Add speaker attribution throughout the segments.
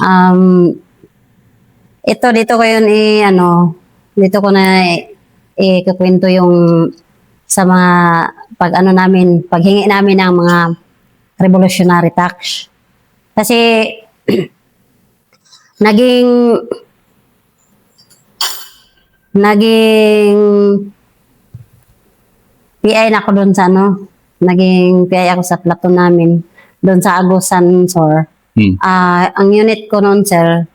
Speaker 1: Um, dito ko yun dito ko na ikukwento yung sa mga paghingi namin ng mga revolutionary tax. Kasi naging PI na ako doon sa naging PI ako sa platoon namin doon sa Agusan, sir. Ang unit ko noon, sir,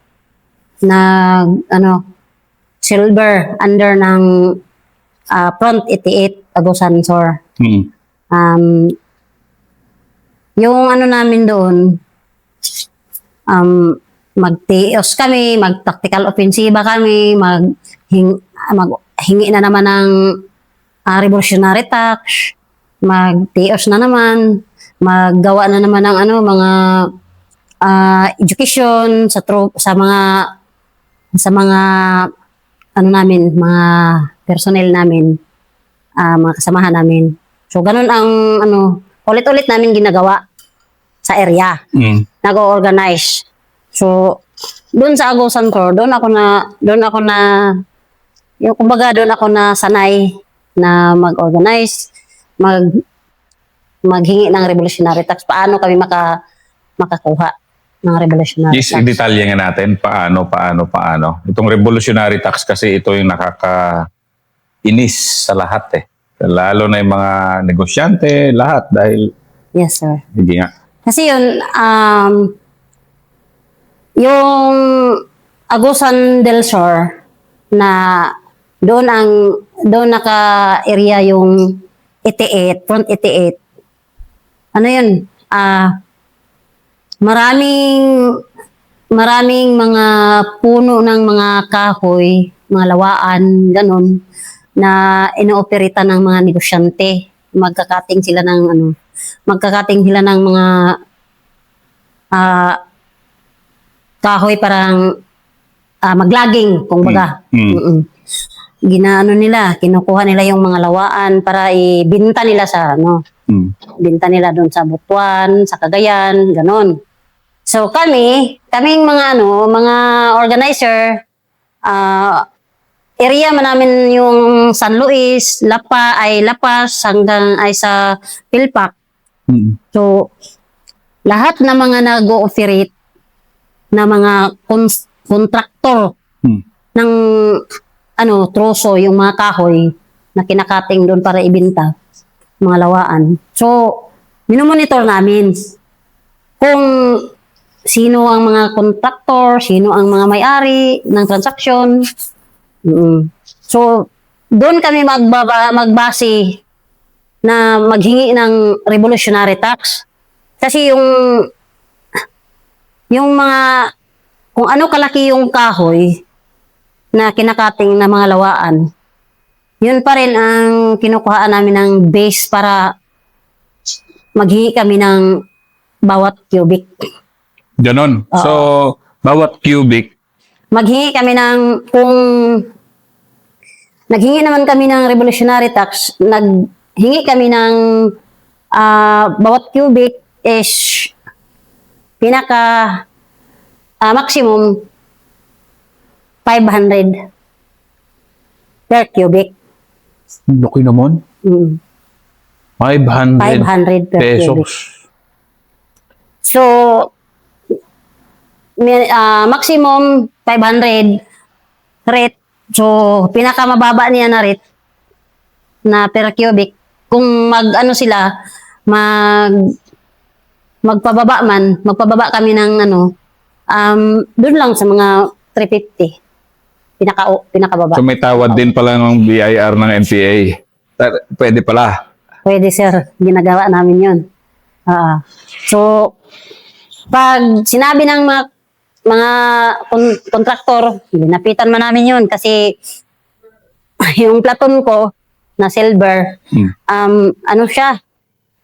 Speaker 1: silver under ng front 88 Agusan, sir. Yung namin doon, magtios kami, mag-tactical offensiva kami, maghingi na naman ng revolutionary tax, magtios na naman, maggawa na naman ng mga education sa mga namin, mga personnel namin, mga kasamahan namin. So ganun ang ulit-ulit namin ginagawa sa area. Nag-organize. So doon sa Agusan ko, doon ako na sanay na mag-organize, maghingi ng revolutionary tax. Paano kami makakuha ng revolutionary tax?
Speaker 2: Yes, i-detalye nga natin paano. Itong revolutionary tax kasi ito yung nakakainis sa lahat Lalo na yung mga negosyante, lahat dahil...
Speaker 1: Yes, sir.
Speaker 2: Hindi nga.
Speaker 1: Kasi yun, yung Agusan del Sur na doon naka-area yung 88, front 88. Maraming mga puno ng mga kahoy, mga lawaan, ganun, na inooperita ng mga negosyante. Magkakating sila ng mga kahoy parang maglaging, kumbaga. Kinukuha nila yung mga lawaan para ibenta nila sa binta nila doon sa Butuan, sa Cagayan, ganon. So kaming mga organizer, area man namin yung San Luis, Lapas hanggang sa Pilpac. So lahat na mga nag-ooperate na mga kontraktor ng troso, yung mga kahoy na kinakating doon para ibenta, mga lawaan. So minomonitor namin kung sino ang mga kontraktor, sino ang mga may-ari ng transaksyon. So doon kami magbase na maghingi ng revolutionary tax. Kasi yung mga, kung ano kalaki yung kahoy na kinakating na mga lawaan, yun pa rin ang kinukuhaan namin ng base para maghingi kami ng bawat cubic.
Speaker 2: Ganon. So, bawat cubic,
Speaker 1: maghingi kami naghingi naman kami ng revolutionary tax, naghingi kami ng bawat cubic is maximum 500 per cubic.
Speaker 2: laki naman. 500
Speaker 1: per
Speaker 2: pesos.
Speaker 1: cubic. So, maximum 500 rate. So, pinakamababa niya na rate na per cubic. Kung magpababa kami ng doon lang sa mga 350. Pinakababa.
Speaker 2: So may tawad din pala ng BIR ng NPA. Pwede pala.
Speaker 1: Pwede, sir. Ginagawa namin yun. So, pag sinabi ng mga kontraktor, linapitan man namin yun kasi yung platoon ko na silver, siya.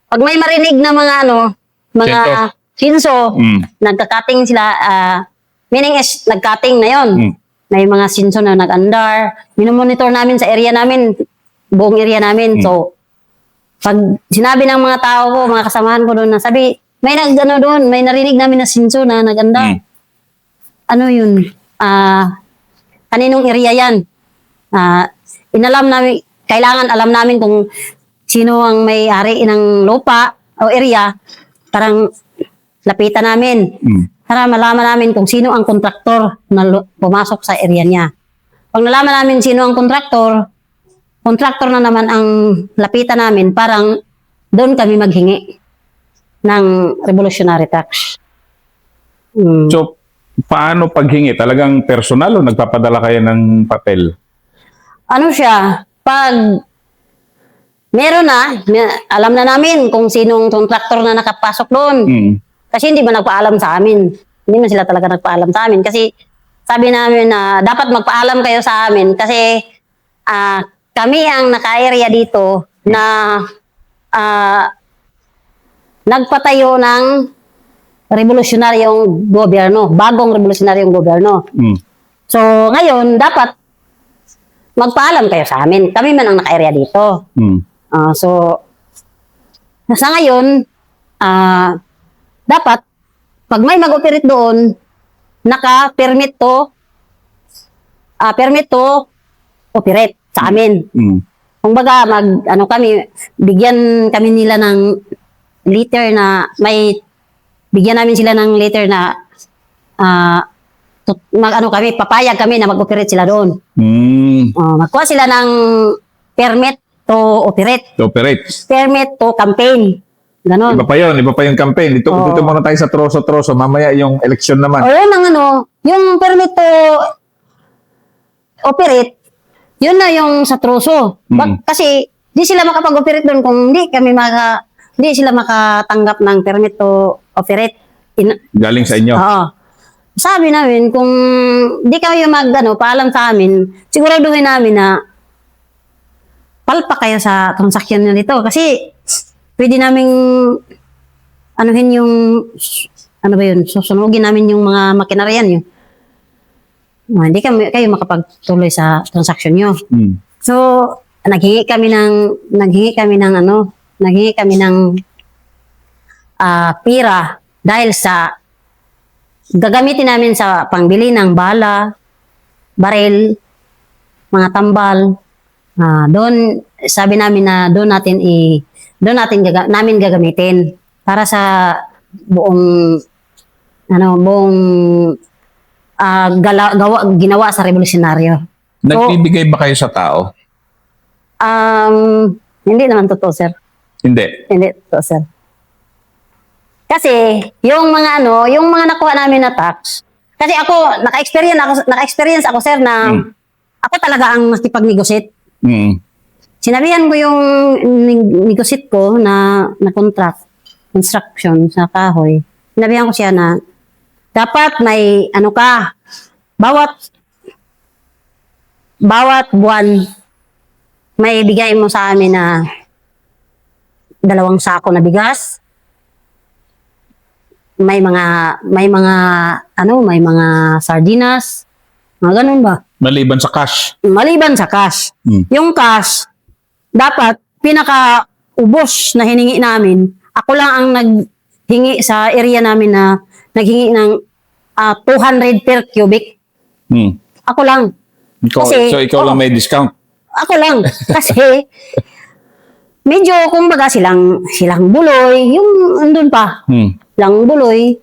Speaker 1: Pag may marinig na mga sinso, nagka-cutting sila, meaning is nag-cutting na yun. May mga sinso na nag-andar, minomonitor namin sa area namin, buong area namin. So, pag sinabi ng mga tao ko, mga kasamahan ko doon, may doon, may narinig namin na sinso na nag-andar. ano yun, kaninong area yan. Inalam namin, kailangan alam namin kung sino ang may-ari ng lupa o area, parang lapitan namin. Para malaman namin kung sino ang kontraktor na pumasok sa area niya. Pag nalaman namin sino ang kontraktor na naman ang lapitan namin, parang doon kami maghingi ng revolutionary tax.
Speaker 2: So, paano paghingi? Talagang personal o nagpapadala kayo ng papel?
Speaker 1: Ano siya, pag meron na, alam na namin kung sinong kontraktor na nakapasok doon. Kasi hindi man nagpaalam sa amin. Hindi man sila talaga nagpaalam sa amin. Kasi sabi namin na dapat magpaalam kayo sa amin kasi kami ang naka-area dito na nagpatayo ng revolusyonaryong gobyerno, bagong revolusyonaryong gobyerno. So ngayon, dapat magpaalam kayo sa amin. Kami man ang naka-area dito. So, sa ngayon, dapat, pag may mag-operate doon, naka-permit to operate sa amin. Kung baga, bigyan kami nila ng letter na, bigyan namin sila ng letter na, papayag kami na mag-operate sila doon. Magkuha sila ng permit to operate. Permit to campaign. Ganon.
Speaker 2: Iba pa yung campaign. Dito muna tayo sa troso-troso. Mamaya yung election naman.
Speaker 1: O yun ang yung permit to operate, yun na yung sa troso. Kasi di sila makapag-operate doon kung hindi sila makatanggap ng permit to operate.
Speaker 2: Galing sa inyo.
Speaker 1: Oo. Sabi namin, kung di kayo paalam sa amin, siguraduhin namin na palpak kayo sa transaksyon nyo dito. Kasi, pwede naming, susunugin namin yung mga makinaryan nyo. Hindi kayo makapagtuloy sa transaksyon nyo. So, naghingi kami ng pira dahil sa gagamitin namin sa pangbili ng bala, baril, mga tambal. Doon sabi namin na doon namin gagamitin para sa buong ginawa sa revolusyonaryo.
Speaker 2: Nagbibigay ba kayo sa tao?
Speaker 1: Hindi naman totoo, sir.
Speaker 2: Hindi.
Speaker 1: Hindi totoo, sir. Kasi yung mga nakuha namin na tax, kasi ako naka-experience ako sir na ako talaga ang nakipag-negotiate. Sinabihan ko yung negotiate ko na construction sa kahoy. Sinabihan ko siya na dapat may bawat buwan may bigay mo sa amin na 2 sako na bigas. May mga sardinas, mga ganun ba?
Speaker 2: Maliban sa cash.
Speaker 1: Yung cash, dapat pinaka-ubos na hiningi namin, ako lang ang naghingi sa area namin na naghingi ng 200 per cubic. Ako lang.
Speaker 2: Ikaw lang may discount?
Speaker 1: Ako lang. Kasi, medyo, kumbaga, silang buloy, yung andun pa. Lang buloy.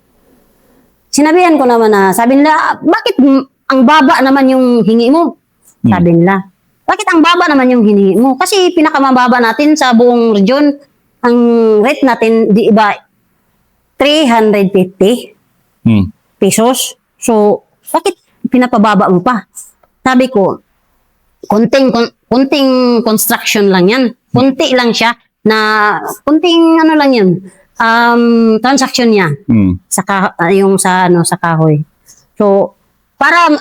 Speaker 1: Sinabihan ko naman na, sabi nila, bakit ang baba naman yung hingi mo? Sabi nila, bakit ang baba naman yung hingi mo? Kasi pinakamababa natin sa buong region, ang rate natin, di ba, 350 pesos. So, bakit pinapababa mo pa? Sabi ko, kunting construction lang yan. Kunti lang siya na, kunting lang yan. Transaction niya sa kahoy. So para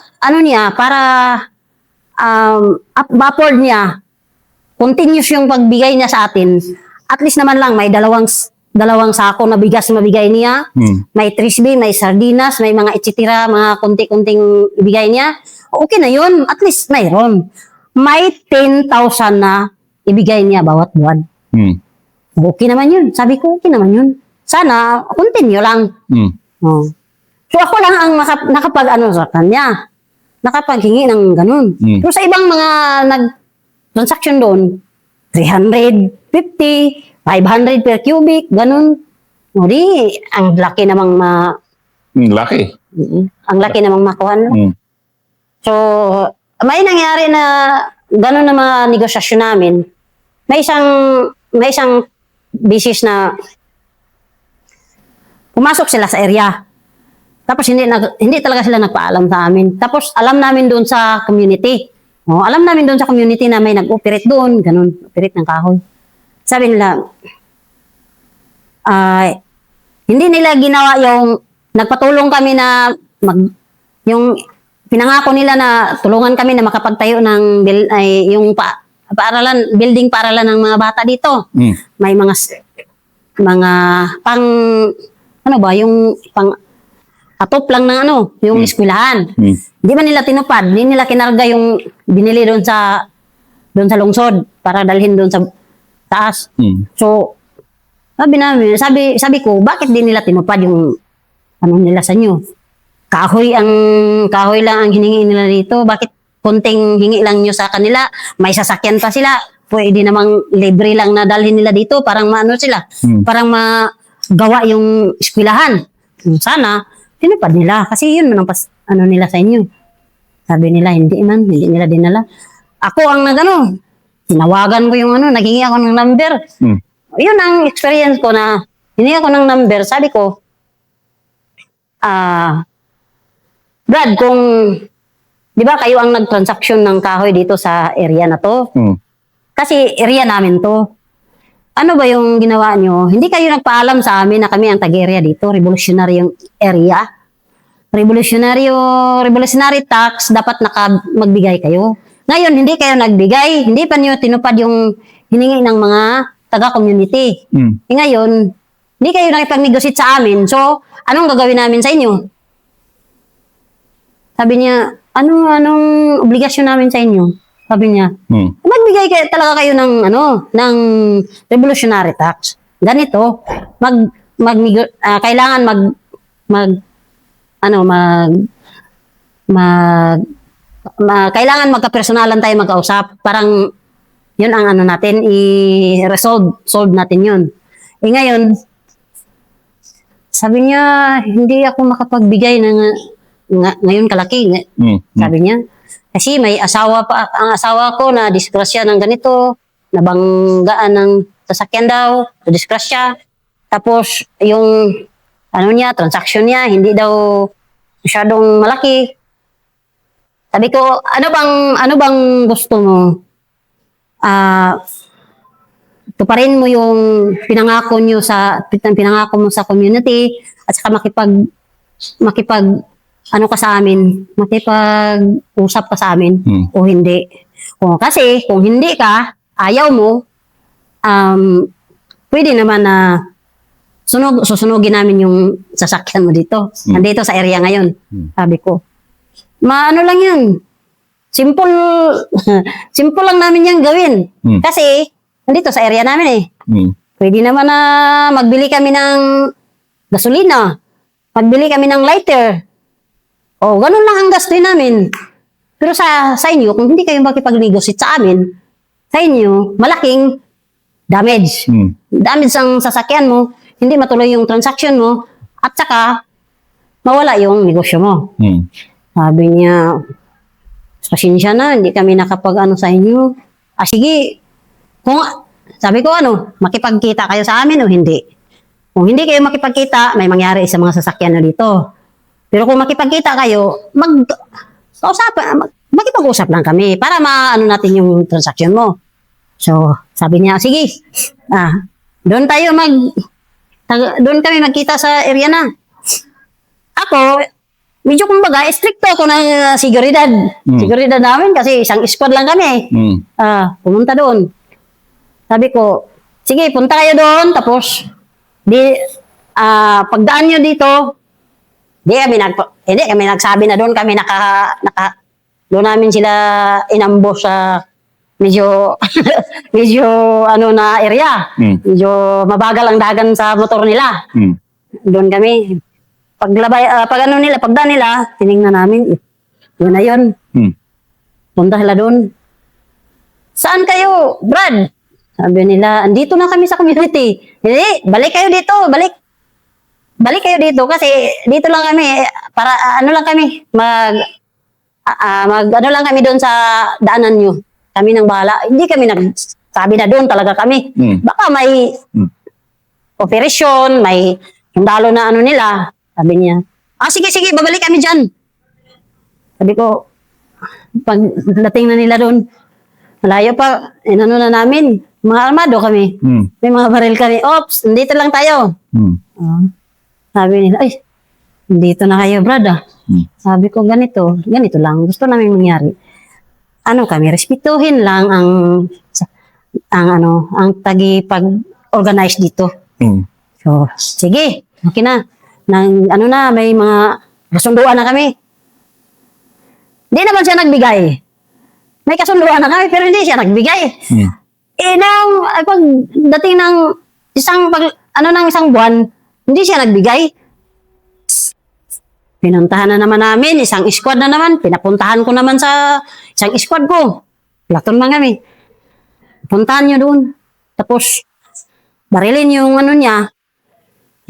Speaker 1: upward niya, continuous yung pagbigay niya sa atin. At least naman lang may dalawang sako na bigas na mabigay niya. May trisby, may sardinas, may mga etcetera, mga kunti-kunting ibigay niya. Okay na yun. At least mayroon. May 10,000 na ibigay niya bawat buwan. Okay naman yun. Sabi ko, okay naman yun. Sana, continue lang. So, So ako lang ang nakapag-ano sa kanya. Nakapaghingi ng ganun. So sa ibang mga nag-transaction doon, 350, 500 per cubic, ganun. O di, ang laki namang
Speaker 2: Laki.
Speaker 1: ang laki namang makuha. So, may nangyari na ganun na mga negosasyon namin. May isang business na pumasok sila sa area. Tapos hindi talaga sila nagpaalam sa amin. Tapos alam namin doon sa community. Alam namin doon sa community na may nag-operate doon, ganun, operate ng kahoy. Sabi nila, hindi nila ginawa yung nagpatulong kami na yung pinangako nila na tulungan kami na makapagtayo ng building paaralan ng mga bata dito. May mga pang ano ba yung pang atop lang ng yung eskwelahan. Hindi man nila tinupad, hindi nila kinarga yung binili doon sa lungsod para dalhin doon sa taas. So sabi ko, bakit di nila tinupad yung nila sa inyo? Kahoy lang ang hiningi nila dito. Bakit konting hingi lang nyo sa kanila? May sasakyan pa sila. Pwede namang libre lang na dalhin nila dito. Parang sila. Parang magawa yung eskwelahan. Sana, tinupad nila. Kasi yun man ang nila sa inyo. Sabi nila, hindi nila dinala. Ako ang tinawagan ko yung naghingi ako ng number. Yun ang experience ko na hingi ako ng number. Sabi ko, Brad, kung di ba kayo ang nag-transaction ng kahoy dito sa area na to? Kasi area namin to. Ano ba yung ginawa nyo? Hindi kayo nagpaalam sa amin na kami ang tag-area dito. Revolutionary yung area. Revolutionary tax, dapat magbigay kayo. Ngayon, hindi kayo nagbigay. Hindi pa nyo tinupad yung hiningi ng mga taga-community. Ngayon, hindi kayo nakipag-negotiate sa amin. So, anong gagawin namin sa inyo? Sabi niya, anong obligasyon namin sa inyo? Sabi niya, magbigay talaga kayo ng revolutionary tax. Ganito, kailangan kailangan magka-personalan tayo mag-kausap. Parang, yun ang natin, solve natin yun. Ngayon, sabi niya, hindi ako makapagbigay ngayon kalaki. Sabi niya, kasi may asawa pa, ang asawa ko na disgrasya ng ganito, nabanggaan ng sasakyan daw, disgrasya. Tapos, yung transaction niya, hindi daw masyadong malaki. Sabi ko, ano bang gusto mo? Tuparin mo yung pinangako mo sa community at saka makipag-usap ka sa amin o hindi. Kasi kung hindi ka, ayaw mo, pwede naman na susunugin namin yung sasakyan mo dito. Nandito sa area ngayon. Sabi ko, lang yun. Simple lang namin yung gawin. Kasi, nandito sa area namin eh. Pwede naman na magbili kami ng gasolina. Magbili kami ng lighter. Ganun lang ang gastoy namin. Pero sa inyo, kung hindi kayo makipag-negotiate sa amin, sa inyo, malaking damage. Damage ang sasakyan mo, hindi matuloy yung transaction mo, at saka, mawala yung negosyo mo. Sabi niya, pasensya na, hindi kami nakapag sa inyo. Sige, sabi ko makipagkita kayo sa amin o hindi. Kung hindi kayo makipagkita, may mangyari sa mga sasakyan na dito. Pero kung makipagkita kayo, makipag-usap lang kami para natin yung transaction mo. So, sabi niya, sige, doon kami magkita sa area na. Ako, medyo kumbaga, stricto ako ng seguridad. Seguridad namin kasi isang squad lang kami. Pumunta doon. Sabi ko, sige, punta kayo doon, tapos, pagdaan nyo dito, hindi kami nagsabi na doon kami doon namin sila inambos sa medyo na area. Medyo mabagal ang dagan sa motor nila. Doon kami. pag ano nila, pagda nila, tiningnan namin, yun na yun. Punta sila doon. Saan kayo, Brad? Sabi nila, andito na kami sa community. Hindi, balik kayo dito, balik. Balik kayo dito kasi dito lang kami, para ano lang kami, mag ano lang kami doon sa daanan nyo. Kami nang bahala. Hindi kami sabi na doon talaga kami. Baka may operasyon, may sundalo na ano nila. Sabi niya, sige, babalik kami dyan. Sabi ko, pag dating na nila doon, malayo pa, inano na namin, mga armado kami. May mga baril kami. Ops, dito lang tayo. Sabi nila, ay, dito na kayo, Brad. Sabi ko, ganito lang. Gusto namin mangyari. Ano kami, respetuhin lang ang pag-organize dito. So, sige, okay na. May mga kasunduan na kami. Hindi naman siya nagbigay. May kasunduan na kami, pero hindi siya nagbigay. Pag dating ng isang buwan, hindi siya nagbigay. Pinuntahan na naman namin, isang squad na naman. Pinapuntahan ko naman sa isang squad ko. Platon man kami. Puntahan nyo doon. Tapos, barilin yung niya,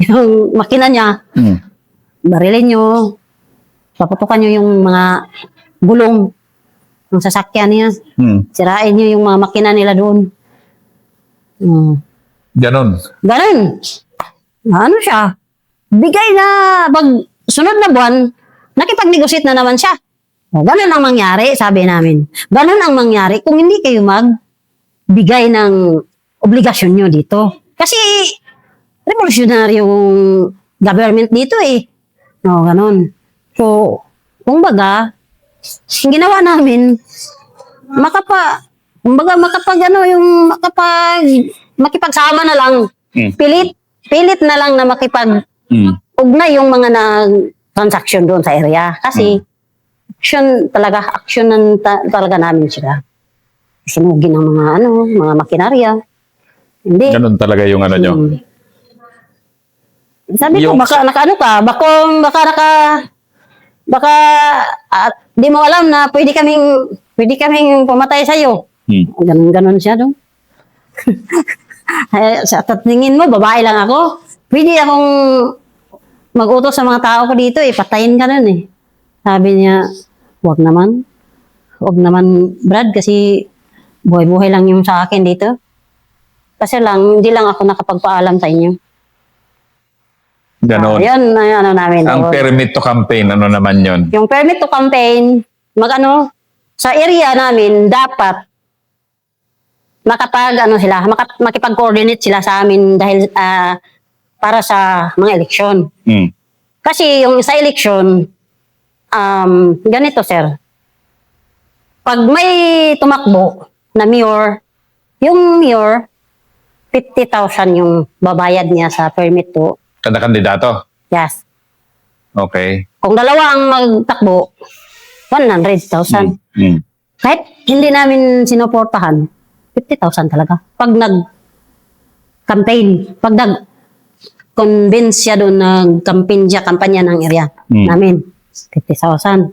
Speaker 1: yung makina niya. Barilin nyo. Paputukan nyo yung mga gulong ng sasakyan niya. Sirain nyo yung mga makina nila doon.
Speaker 2: Ganon.
Speaker 1: Ano siya? Bigay na, sunod na buwan, nakipag-negotiate na naman siya. Ganun ang mangyari, sabi namin. Ganun ang mangyari kung hindi kayo magbigay ng obligasyon nyo dito. Kasi, revolutionary yung government dito eh. Ganun. So, kung baga, yung ginawa namin, makipagsama na lang. Pilit na lang na ugnay yung mga transaction doon sa area. Kasi, aksyonan talaga namin sila. Sunugin ang mga makinarya. Hindi.
Speaker 2: Ganun talaga yung nyo.
Speaker 1: Sabi ko, di mo alam na pwede kaming pumatay sa'yo. Ganon siya doon. Sa tingin mo, babae lang ako. Pwede akong mag-utos sa mga tao ko dito patayin ka nun Sabi niya, wag naman, Brad, kasi buhay-buhay lang yung sa akin dito. Kasi hindi lang ako nakapagpaalam sa inyo.
Speaker 2: Ganon.
Speaker 1: Yan, namin.
Speaker 2: Ang permit to campaign, ano naman yon?
Speaker 1: Yung permit to campaign, sa area namin, dapat makipag-coordinate sila sa amin dahil para sa mga eleksyon. Kasi yung sa eleksyon, ganito sir, pag may tumakbo na mayor, yung mayor, 50,000 yung babayad niya sa permit to.
Speaker 2: Kada kandidato?
Speaker 1: Yes.
Speaker 2: Okay.
Speaker 1: Kung dalawa ang magtakbo, 100,000. Kahit hindi namin sinuportahan, 50,000 talaga. Pag nag-campaign, pag nag-convince siya doon, kampanya ng area namin, 50,000.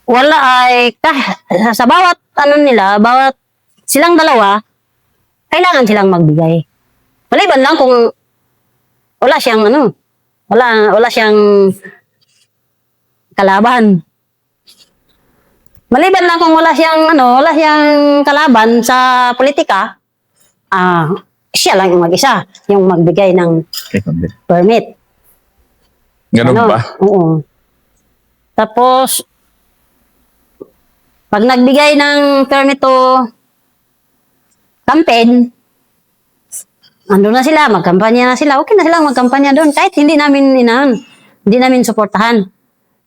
Speaker 1: Wala sa bawat bawat silang dalawa, kailangan silang magbigay. Maliban lang kung wala siyang wala siyang kalaban. Maliban lang kung wala siyang kalaban sa politika, siya lang yung mag-isa, yung magbigay ng permit.
Speaker 2: Ganun ba?
Speaker 1: Oo. Tapos, pag nagbigay ng permit to campaign, ando na sila, magkampanya na sila, okay na silang magkampanya doon, kahit hindi namin suportahan.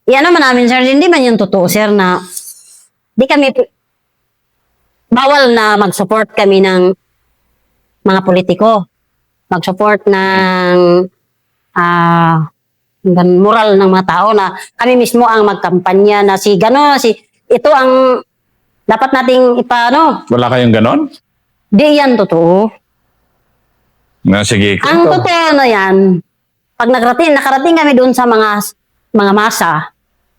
Speaker 1: Iyan naman namin, sir, hindi man yung totoo, sir, na bawal na mag-support kami ng mga politiko. Mag-support ng moral ng mga tao na kami mismo ang magkampanya na ito ang dapat nating
Speaker 2: Wala kayong ganon?
Speaker 1: Di yan totoo.
Speaker 2: Sige.
Speaker 1: Ang totoo na yan, pag nakarating kami doon sa mga masa,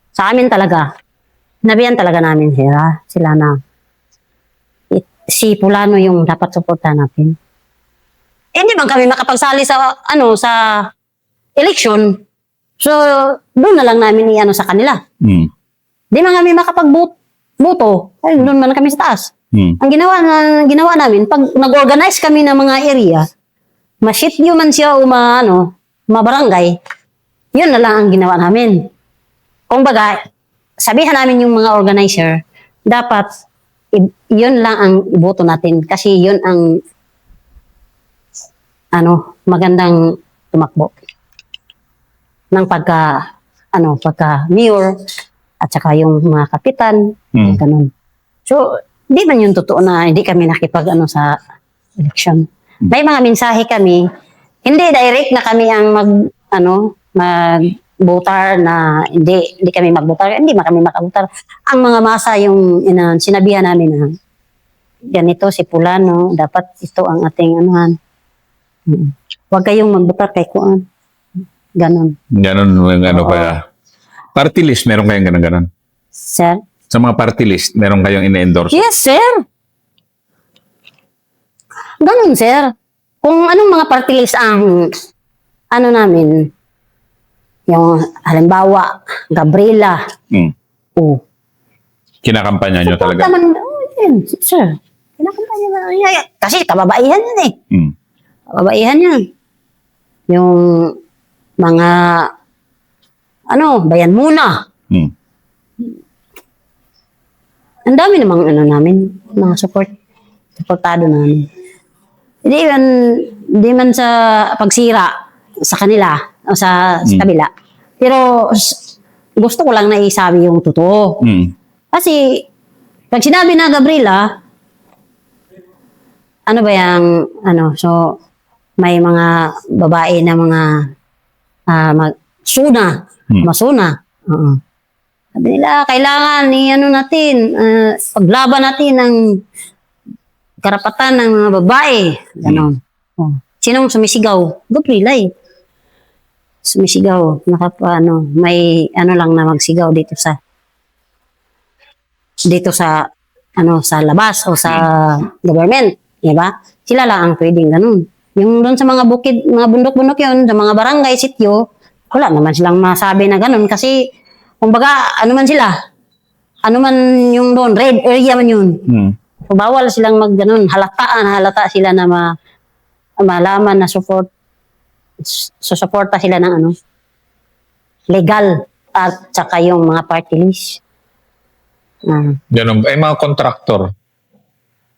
Speaker 1: sa amin talaga, nabiyan talaga namin sila na si Pulano yung dapat suportahan natin. Hindi man kami makapagsali sa election. So, doon na lang namin sa kanila. Di man kami makapagboto. Ay, doon man kami sa taas. Ang ginawa namin, pag nag-organize kami ng mga area, ma-sityo man siya o mabarangay, yun na lang ang ginawa namin. Kung baga, sabihan namin yung mga organizer, dapat yun lang ang iboto natin kasi yun ang magandang tumakbo ng pagka mayor at saka yung mga kapitan, ganun. So, di man yung totoo na hindi kami nakipag sa election. May mga mensahe kami, hindi direct na kami ang mag-votar na hindi kami mag-votar, hindi kami makabotar. Ang mga masa yung sinabihan namin na ganito si Pulano, dapat ito ang ating Huwag kayong mag-votar kay Kuan. Ganon.
Speaker 2: Ganon yung kaya. Party list, meron kayong ganon-ganon?
Speaker 1: Sir?
Speaker 2: Sa mga party list, meron kayong ine-endorse?
Speaker 1: Yes, sir. Ganon, sir. Kung anong mga party list ang namin, yung halimbawa, Gabriela.
Speaker 2: Kinakampanya nyo talaga?
Speaker 1: Yan, sir. Kinakampanya na. Kasi kababaihan yan eh. Kababaihan yan. Yung mga bayan muna. Ang dami namang namin, mga supportado namin. Hindi man sa pagsira sa kanila o sa kabila. Pero gusto ko lang na isabi yung totoo. Kasi pag sinabi na Gabriela, so may mga babae na mga masuna. Sabi nila, kailangan natin, paglaban natin ang karapatan ng mga babae. Ganon. Sinong sumisigaw? Gabriela eh. Sumisigaw. May lang na magsigaw dito sa sa labas o sa government. Diba? Sila lang ang pwedeng ganun. Yung doon sa mga bukid, mga bundok-bundok yun, sa mga barangay, sityo, wala naman silang masabi na ganun kasi kumbaga, sila? Yung doon, red area man yun. So, bawal silang mag-ganun. Halata sila na malaman na susuporta sila ng legal at saka yung mga party list.
Speaker 2: Ganun. Ay, mga kontraktor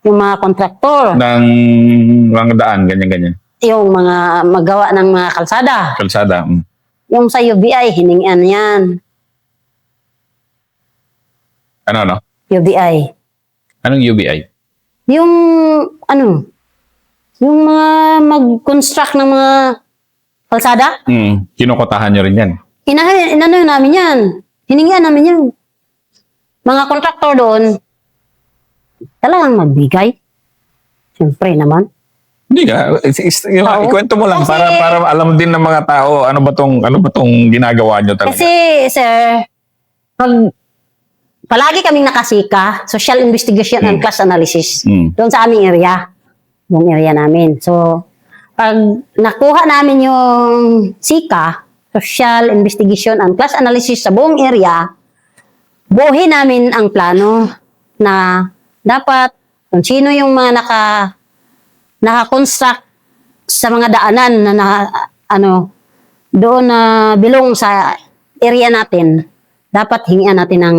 Speaker 1: Yung mga kontraktor,
Speaker 2: ng mga daan, ganyan-ganyan.
Speaker 1: yung mga magawa ng mga kalsada,
Speaker 2: Kalsada.
Speaker 1: yung sa UBI, hiningian yan.
Speaker 2: Ano?
Speaker 1: UBI.
Speaker 2: Anong UBI?
Speaker 1: Yung mga mag-construct ng mga kalsada,
Speaker 2: Kinukotahan nyo rin yan.
Speaker 1: namin yan. Hiningian namin yan. Mga kontraktor doon, talagang magbigay. Siyempre naman.
Speaker 2: Hindi ka. Ikwento mo lang
Speaker 1: Kasi-
Speaker 2: para alam din ng mga tao ano ba tong ginagawa nyo talaga.
Speaker 1: Kasi, sir, palagi kaming nakasika, social investigation and class analysis, doon sa aming area. Yung area namin. So, pag nakuha namin yung SICA, social investigation and class analysis sa buong area, buuhin namin ang plano na dapat kung sino yung mga naka-construct sa mga daanan na doon na bilong sa area natin, dapat hingian natin ng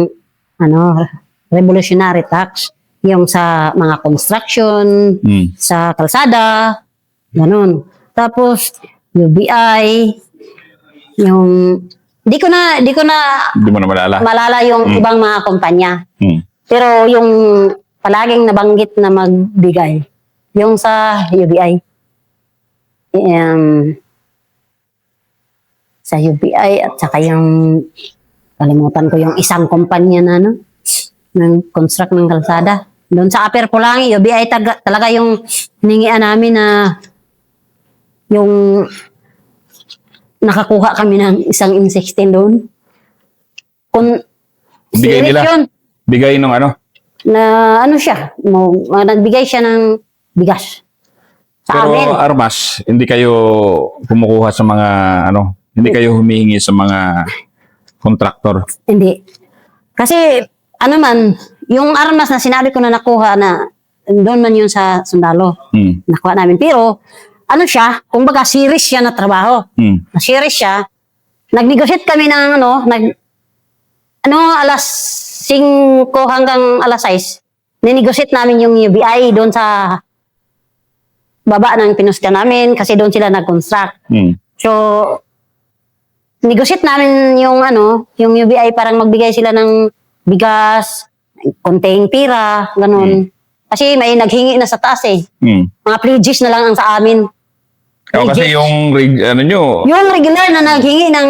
Speaker 1: revolutionary tax, yung sa mga construction, sa kalsada, ganun. Tapos UBI, yung di ko na
Speaker 2: Hindi mo na
Speaker 1: malala yung ibang mga kumpanya. Pero yung palaging nabanggit na magbigay, yung sa UBI. Sa UBI at saka yung kalimutan ko yung isang kumpanya na ng construct ng kalsada. Doon sa Upper Pulangi, UBI talaga yung hiningian namin na yung nakakuha kami ng isang M16 doon.
Speaker 2: Bigay
Speaker 1: Serious
Speaker 2: nila?
Speaker 1: yun.
Speaker 2: Bigay ng ano?
Speaker 1: Na ano siya, nagbigay siya ng bigas sa
Speaker 2: Pero
Speaker 1: amin.
Speaker 2: armas, hindi kayo kumukuha sa mga ano, hindi kayo humihingi sa mga kontraktor.
Speaker 1: Hindi. Kasi, ano man, yung armas na sinabi ko na nakuha na, doon man yun sa sundalo.
Speaker 2: Hmm.
Speaker 1: Nakuha namin. Pero, ano siya, kumbaga serious siya na trabaho.
Speaker 2: Hmm.
Speaker 1: Na serious siya. Nag-negotiate kami ng alas 5 hanggang alas 6. Ninegotiate namin yung UBI doon sa baba ng pinusta namin kasi doon sila nag-construct.
Speaker 2: Hmm.
Speaker 1: So, negotiate namin yung yung UBI parang magbigay sila ng bigas, konting pira, ganun. Kasi may naghingi na sa taas eh.
Speaker 2: Hmm.
Speaker 1: Mga pledges na lang ang sa amin.
Speaker 2: O, kasi yung ano nyo,
Speaker 1: Yung regular na naghingi ng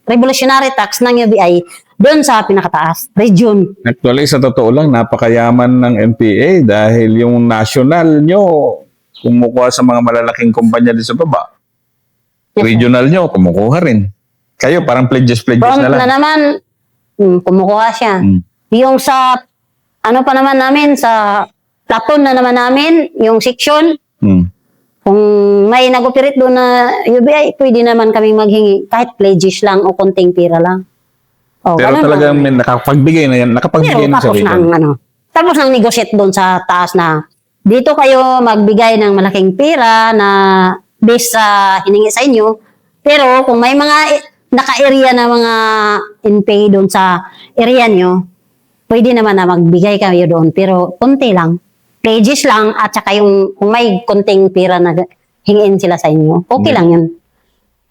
Speaker 1: revolutionary tax ng UBI doon sa pinakataas, region.
Speaker 2: actually sa totoo lang, napakayaman ng MPA dahil yung national nyo, kumukuha sa mga malalaking kumpanya din sa baba.
Speaker 1: Yes, sir.
Speaker 2: Regional nyo, kumukuha rin. Kayo, parang pledges
Speaker 1: Front
Speaker 2: na lang.
Speaker 1: na naman, kumukuha siya.
Speaker 2: Hmm.
Speaker 1: Yung sa, pa naman namin, sa platoon na naman namin, yung section,
Speaker 2: Hmm.
Speaker 1: kung may nag-operate doon na UBI, pwede naman kaming maghingi kahit pledges lang o konting pira lang. O,
Speaker 2: Pero
Speaker 1: ganun
Speaker 2: talagang
Speaker 1: lang.
Speaker 2: may nakapagbigay na yan, nakapagbigay
Speaker 1: Pero
Speaker 2: na sa
Speaker 1: tapos
Speaker 2: region.
Speaker 1: tapos nang negotiate doon sa taas na dito kayo magbigay ng malaking pira na based sa hiningi sa inyo. Pero kung may mga naka-area na mga in-pay doon sa area nyo, pwede naman na magbigay kayo doon. Pero konti lang. Pledges lang at saka yung kung may konting pira na hingin sila sa inyo, okay lang yun.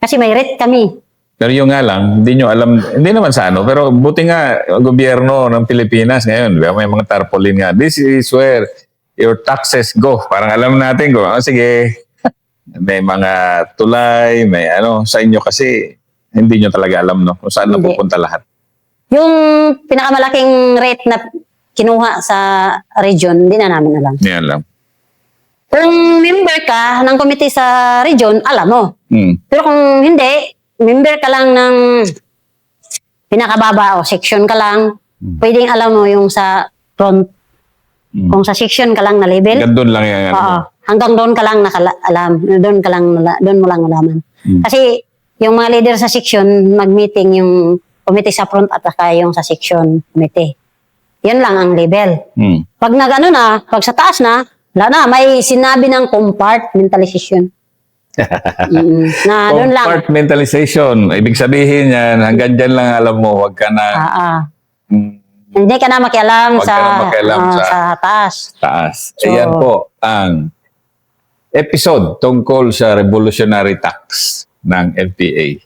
Speaker 1: Kasi may rate kami.
Speaker 2: Pero yung nga lang, hindi nyo alam, hindi naman sa ano, pero buti nga, gobyerno ng Pilipinas ngayon, may mga tarpaulin nga, this is where your taxes go. Parang alam natin ko, sige, may mga tulay, may sa inyo kasi, hindi nyo talaga alam, no? Kung saan
Speaker 1: Hindi.
Speaker 2: napupunta lahat.
Speaker 1: Yung pinakamalaking rate na kinuha sa region, hindi na namin alam.
Speaker 2: Hindi alam.
Speaker 1: Kung member ka ng committee sa region, alam mo.
Speaker 2: Hmm.
Speaker 1: Pero kung hindi, member ka lang ng pinakababa o section ka lang, pwedeng alam mo yung sa front. Kung sa section ka lang na level,
Speaker 2: Hanggang doon lang yan.
Speaker 1: oo, hanggang doon ka lang alam, doon mo lang alaman. Kasi yung mga leader sa section, mag-meeting yung committee sa front at saka yung sa section committee. Yun lang ang level.
Speaker 2: Hmm.
Speaker 1: Pag pag sa taas na, wala na, may sinabi ng compartmentalization. Na doon lang.
Speaker 2: Compartmentalization. Ibig sabihin yan, hanggang dyan lang alam mo, wag ka na hmm,
Speaker 1: Hindi ka na makialam
Speaker 2: Huwag ka na makialam
Speaker 1: sa taas.
Speaker 2: taas.
Speaker 1: So-
Speaker 2: Ayan po ang episode tungkol sa revolutionary tax ng NPA.